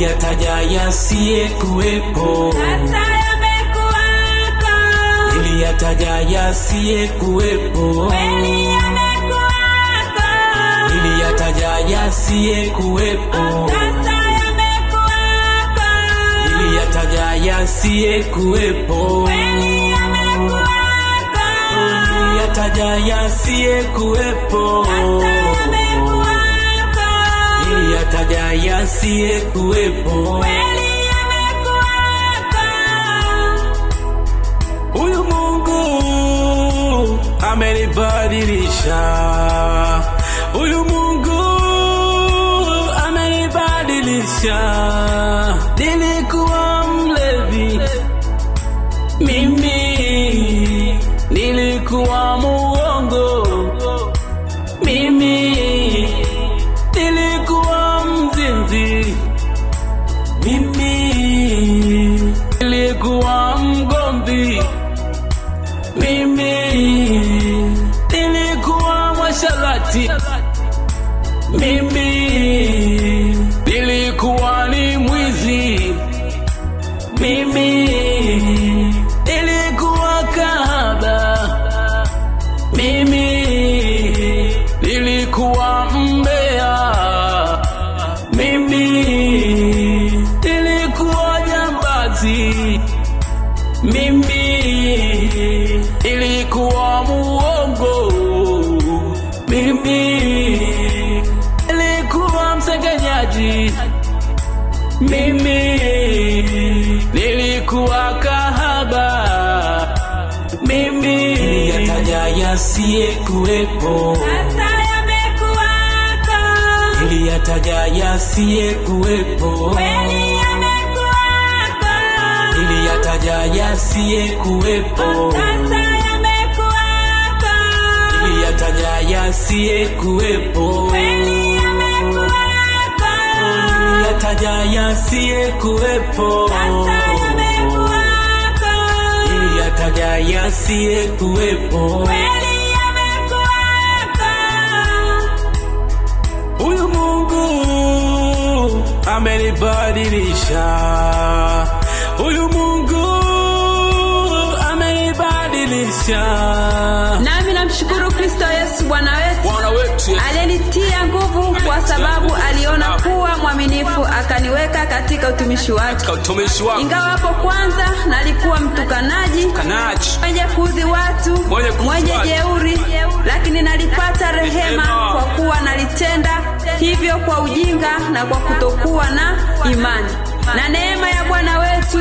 Niliyataja yasiyekuwepo, sasa yamekuwako. niliyataja yasiyekuwepo, Kweli yamekuwako. niliyataja yasiyekuwepo, Sasa yamekuwako. niliyataja yasiyekuwepo, Kweli yamekuwako. niliyataja yasiyekuwepo, Sasa yamekuwako. niliyataja yasiyekuwepo. Kweli yamekuwako. Huyu Mungu amenibadilisha, huyu Mungu amenibadilisha. Nilikuwa mlevi mimi, nilikuwa muongo mimi, nilikuwa mzinzi mimi, nilikuwa mgomvi mimi, nilikuwa mwasharati mimi, nilikuwa ni mwizi mimi, nilikuwa kahaba mimi, nilikuwa mbea mimi, nilikuwa jambazi mimi, nilikuwa muongo mimi, nilikuwa msengenyaji mimi, nilikuwa kahaba mimi. Niliyataja yasiyekuwepo, Sasa yamekuwako. niliyataja yasiyekuwepo, Kweli yamekuwako. niliyataja yasiyekuwepo, Sasa yamekuwako. niliyataja yasiyekuwepo, Kweli yamekuwako. niliyataja yasiyekuwepo, Sasa yamekuwako. niliyataja yasiyekuwepo. Kweli yamekuwako. Huyu Mungu amenibadilisha, huyu Mungu amenibadilisha. Nami namshukuru Kristo Yesu Bwana wetu, Bwana wetu aliyenitia nguvu kwa sababu aliona kuwa mwaminifu akaniweka katika utumishi wake. utumishi wako Ingawa hapo kwanza nalikuwa mtukanaji, kanaji mwenye kuudhi watu, mwenye jeuri, lakini nalipata rehema kwa kuwa nalitenda hivyo kwa ujinga na kwa kutokuwa na imani. Na neema ya Bwana wetu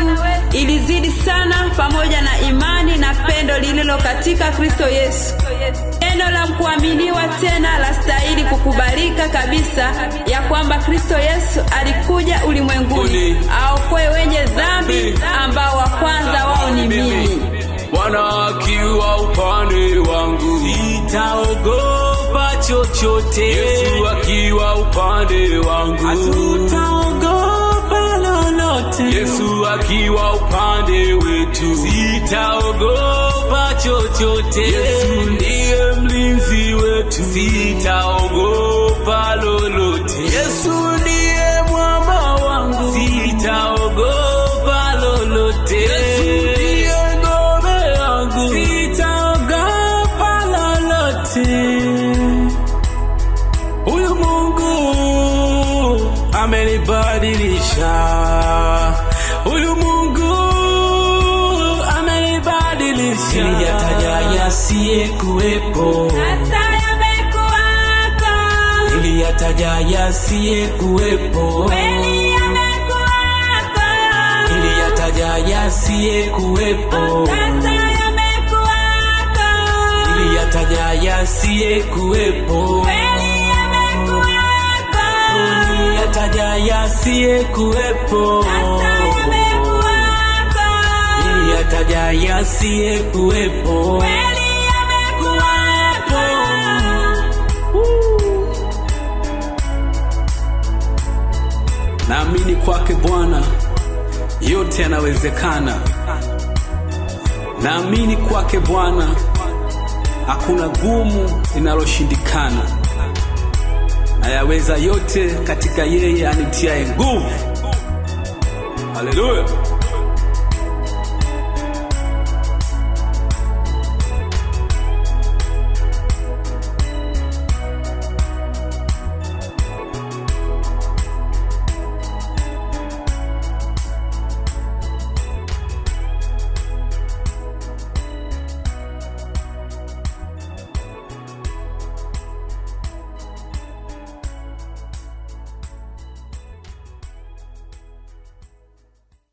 ilizidi sana pamoja na imani na pendo lililo katika Kristo Yesu. Neno la kuaminiwa tena la stahili kukubalika kabisa, ya kwamba Kristo Yesu alikuja ulimwenguni aokoe wenye dhambi, ambao wa kwanza wao ni mimi. Bwana akiwa upande wangu, sitaogopa chochote. Yesu akiwa upande wangu, hatutaogopa lolote. Yesu akiwa upande wetu, sitaogopa chochote. Yesu ndiye mlinzi wetu, sitaogopa lolote. Yesu ndiye mwamba wangu, sitaogopa lolote. Yesu ndiye ngome yangu, sitaogopa lolote. Huyu Mungu amenibadilisha, huyu Mungu amenibadilisha. Niliyataja yasiyekuwepo, Sasa yamekuwako. niliyataja yasiyekuwepo, Kweli yamekuwako. niliyataja yasiyekuwepo, Sasa yamekuwako. niliyataja yasiyekuwepo, Kweli yamekuwako. niliyataja yasiyekuwepo, Sasa yamekuwako. niliyataja yasiyekuwepo. Kweli yamekuwako. Naamini kwake Bwana yote yanawezekana. Naamini kwake Bwana hakuna gumu linaloshindikana. Nayaweza yote katika yeye anitiaye nguvu. Haleluya.